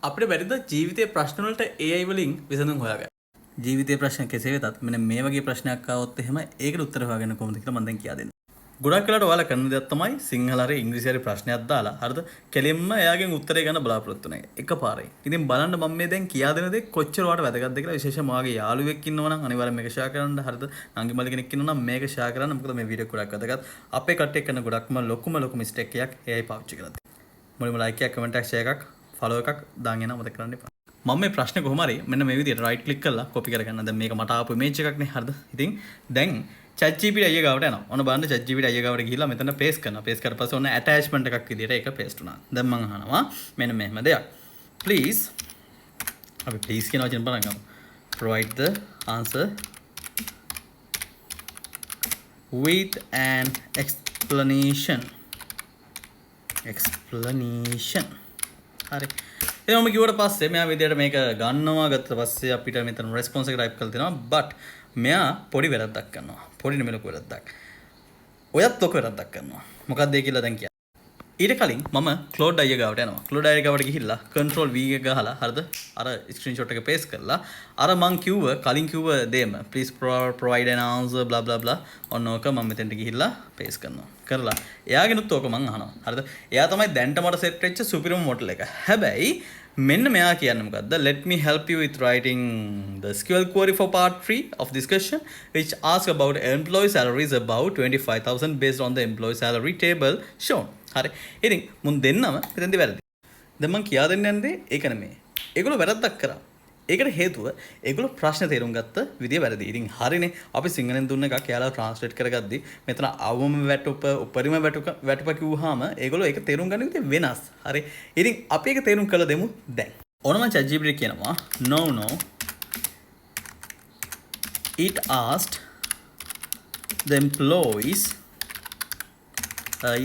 අපිට බැරිද ජීවිතයේ ප්‍රශ්න වලට AI වලින් විසඳුම් හොයාගන්න? ජීවිතයේ ප්‍රශ්න කෙසේ වෙතත් මෙන්න මේ වගේ ප්‍රශ්නයක් ආවොත් එහෙම ඒකට උත්තර හොයාගන්න කොහොමද කියලා මම දැන් කියා දෙන්නම්. ගොඩක් වෙලාවට ඔයාලා කරන දෙයක් තමයි සිංහල හරි ඉංග්‍රීසි හරි ප්‍රශ්නයක් දාලා හරිද? කෙලින්ම එයාගෙන් උත්තරේ ගන්න බලාපොරොත්තු වෙනවා. එකපාරේ. ඉතින් බලන්න මම මේ දැන් කියා දෙන දේ කොච්චර ඔයාලට වැදගත්ද කියලා විශේෂයෙන්ම ඔයාගේ යාළුවෙක් ඉන්නවා නම් අනිවාර්යෙන් මේක ෂෙයා කරන්න හරිද? නංගි මල්ලි කෙනෙක් ඉන්නවා නම් මේක ෂෙයා කරන්න. මොකද මේ වීඩියෝ ගොඩක් වැදගත්. අපේ කට්ටිය කරන ගොඩක්ම ලොකුම මිස්ටේක් එකක් AI පාවිච්චි කරද්දී. මුලින්ම ලයික් එකක් කමෙන්ට් එකක් ෂෙයා එකක් ෆලෝ එකක් දාගෙන යන්න මතක කරන්න එපා. මම මේ ප්‍රශ්නේ කොහොම හරි මෙන්න මේ විදිහට රයිට් ක්ලික් කරලා කොපි කරගන්න. දැන් මේක මට ආපු ඉමේජ් එකක් නේ හරිද? ඉතින් දැන් ChatGPT අයියා ගාවට යනවා. ඔන්න බලන්න ChatGPT අයියා ගාවට ගිහිල්ලා මෙතන පේස්ට් කරනවා. පේස්ට් කරලා පස්සේ ඔන්න ඇටැච්මන්ට් එකක් විදිහට ඒක පේස්ට් වුණා. දැන් මම අහනවා මෙන්න මෙහෙම දෙයක්. Please අපි please කියන වචන බලන්න ගමු. Provide the answer with an explanation. හරි. එතන මම කිව්වට පස්සේ මෙයා විදියට මේක ගන්නවා ගත්ත පස්සේ අපිට මෙතන රෙස්පොන්ස් එක ටයිප් කරලා දෙනවා but මෙයා පොඩි වැරද්දක් කරනවා. පොඩි නෙමෙයි ලොකු වැරද්දක්. ඔයත් ලොකු වැරද්දක් කරනවා. මොකක්ද ඒ කියලා දැන් කියන්න. ඊට කලින් මම ක්ලෝඩ් අයියා ගාවට යනවා. ක්ලෝඩ් අයියා ගාවට ගිහිල්ලා control V එක ගහලා හරිද? අර ස්ක්‍රීන්ෂොට් එක පේස්ට් කරලා අර මං කලින් කිව්ව දේම please provide an answer blah blah blah ඔන්න ඕක මම මෙතෙන්ට ගිහිල්ලා පේස්ට් කරනවා. කරලා එයාගෙනුත් ඕක මං අහනවා. හරිද? එයා තමයි දැන්ට මට සෙට් වෙච්ච සුපිරිම මොඩල් එක. හැබැයි මෙන්න මෙයා කියන්නේ මොකද්ද? Let me help you with writing the SQL query for part 3 of this question which asks about employee salaries about 25,000 based on the employee salary table shown. හරි. ඉතින් මුන් දෙන්නම මෙතෙන්දි වැරදි. දැන් මං කියා දෙන්න යන්නේ ඒක නෙමෙයි. ඒගොල්ලෝ වැරද්දක් කරා. ඒකට හේතුව ඒගොල්ලෝ ප්‍රශ්න තේරුම් ගත්ත විදිය වැරදි. ඉතින් හරිනේ අපි සිංහලෙන් දුන්න එකක් එයාලා ට්‍රාන්ස්ලේට් කරගද්දි මෙතන අවම වැටුප උපරිම වැටුප කිව්වහම ඒගොල්ලෝ ඒක තේරුම් ගන්න විදිය වෙනස්. හරි. ඉතින් අපි ඒක තේරුම් කරලා දෙමු දැන්. ඕනම ChatGPT කියනවා no it asked the employees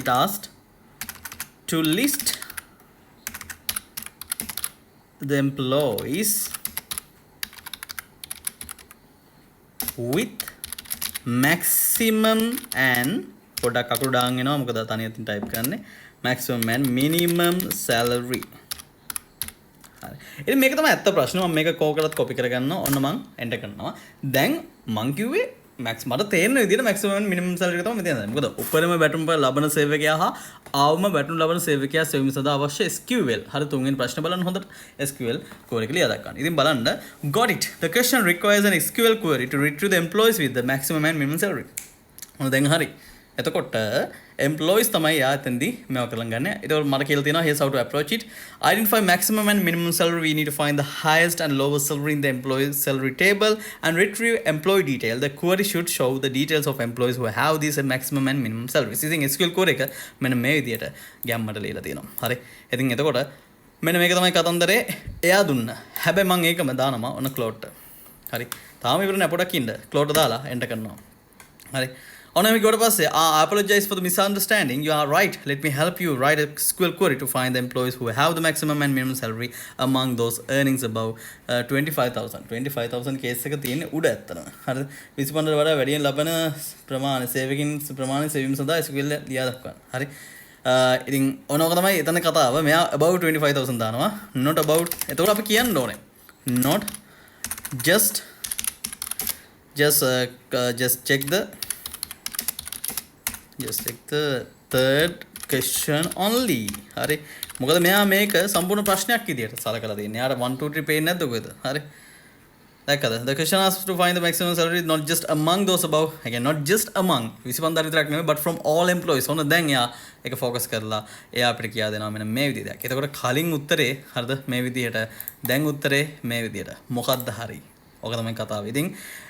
it asked to list the employees with maximum and පොඩක් අකුරු දාන් එනවා මොකද තනියෙන් ටයිප් කරන්නේ maximum and minimum salary. හරි. ඉතින් මේක තමයි ඇත්ත ප්‍රශ්න. මම මේක කෝකලත් කොපි කරගන්නවා. ඔන්න මම එන්ටර් කරනවා. දැන් මං කිව්වේ මැක්ස් මට තේරෙන විදිහට maximum and minimum salary එක තමයි මෙතන තියෙන්නේ. මොකද උපරිම වැටුම් ලබන සේවකයා හා අවම වැටුම් ලබන සේවකයා සෙවීම සඳහා අවශ්‍ය SQL. හරි තුන්වෙනි ප්‍රශ්න බලන්න හොඳට SQL query එක ලියා දක්වන්න. ඉතින් බලන්න got it. The question requires an SQL query to retrieve the employees with the maximum and minimum salary. මොන දැන් හරි. එතකොට employees තමයි යා එතෙන්දී මේව කරලා ගන්න. ඒතකොට මට කියලා තියෙනවා here's how to approach it. Identify maximum and minimum salary. We need to find the highest and lowest salary in the employee salary table and retrieve employee detail. The query should show the details of employees who have these maximum and minimum salaries. ඉතින් SQL query එක මෙන්න මේ විදියට ගැම්මට ලියලා තියෙනවා. හරි. ඉතින් එතකොට මෙන්න මේක තමයි කතන්දරේ. එයා දුන්න. හැබැයි මම ඒකම දානවා ඔන්න ක්ලෝඩ්ට. හරි. තාම ඉවර නෑ පොඩක් ඉන්න. ක්ලෝඩ්ට දාලා එන්ටර් කරනවා. හරි. On we go to pass, I apologize for the misunderstanding. You are right. Let me help you write a SQL query to find the employees who have the maximum and minimum salary among those earnings above 25,000. 25,000 case එක තියෙන්නේ උඩ ඇත්තටම. හරිද? 25 වඩා වැඩියෙන් ලබන ප්‍රමාණය සේවකින් ප්‍රමාණය සෙවීම සඳහා SQL ලියා දක්වන්න. හරි. ඉතින් ඕනෝක තමයි එතන කතාව. මෙයා above 25,000 දානවා. Not about. එතකොට අපි කියන්න ඕනේ. Not just check the third question only. හරි. මොකද මෙයා මේක සම්පූර්ණ ප්‍රශ්නයක් විදියට සලකලා තියෙන්නේ. යාට 1 2 3 පේන්නේ නැද්ද කොහෙද? හරි. දැක්කද? The question asks to find the maximum salary not just among those above. Again not just among 25 විතරක් නෙමෙයි but from all employees. ඔන්න දැන් යා ඒක ફોකස් කරලා එයා අපිට කියා දෙනවා මෙන්න මේ විදිහට. එතකොට කලින් උත්තරේ හරිද මේ විදිහට. දැන් උත්තරේ මේ විදිහට. මොකද්ද හරි? ඕක තමයි කතාව. ඉතින්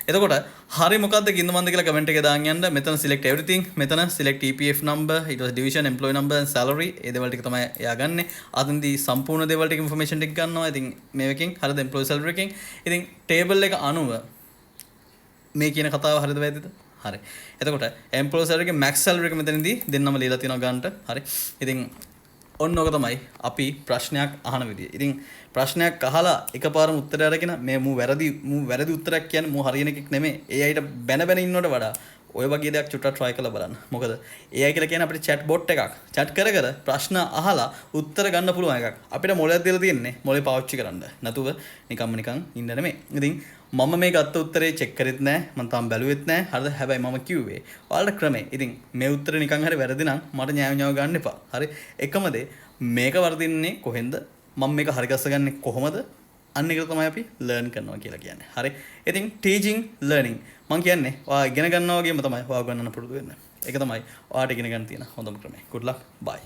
එතකොට හරි මොකද්ද කින්දමන්ද කියලා කමෙන්ට් එකේ දාන්න යන්න. මෙතන select everything. මෙතන select EPF number, ඊට පස්සේ division, employee number and salary. ඒ දේවල් ටික තමයි එයා ගන්නෙ. අතනදී සම්පූර්ණ දේවල් ටික information ටික ගන්නවා. ඉතින් මේකෙන් හරිද employee salary එකෙන්. ඉතින් table එක අනුව මේ කියන කතාව හරිද වැරදිද? හරි. එතකොට employee salary එකේ max salary එක මෙතනදී දෙන්නම ලියලා තියෙනවා ගන්නට. හරි. ඉතින් ඔන්න ඕක තමයි අපි ප්‍රශ්නයක් අහන විදිය. ඉතින් ප්‍රශ්නයක් අහලා එකපාරම උත්තරය අරගෙන මේ මූ වැරදි උත්තරයක් කියන්නේ මූ හරියන එකක් නෙමෙයි. ඒ අයිට බැන ඉන්නවට වඩා ඔය වගේ දෙයක් චුට්ටක් try කරලා බලන්න. මොකද AI කියලා කියන්නේ අපිට chat bot එකක්. chat කර කර ප්‍රශ්න අහලා උත්තර ගන්න පුළුවන් එකක්. අපිට මොලයක් දීලා තියෙන්නේ මොලේ පාවිච්චි කරන්න. නැතුව නිකන් ඉන්න නෙමෙයි. ඉතින් මම මේ ගත්ත උත්තරේ චෙක් කරෙත් නැහැ. මම තාම බැලුවෙත් නැහැ. හරිද? හැබැයි මම කිව්වේ ඔයාලට ක්‍රමේ. ඉතින් මේ උත්තරේ නිකන් හරි වැරදි නම් මට ඥාව ගන්න එපා. හරි? එකම දේ මේක වර්ධින්නේ කොහෙන්ද? මම මේක හරි ගස්සගන්නේ කොහොමද? අන්න එක තමයි අපි ලර්න් කරනවා කියලා කියන්නේ. හරි? ඉතින් ටීචිං ලර්නින් මම කියන්නේ ඔයා ඉගෙන ගන්නවා වගේම තමයි ඔයා ගන්නන්න පුරුදු වෙන්න. ඒක තමයි ඔයාට ඉගෙන ගන්න තියෙන හොඳම ක්‍රමය. good luck bye.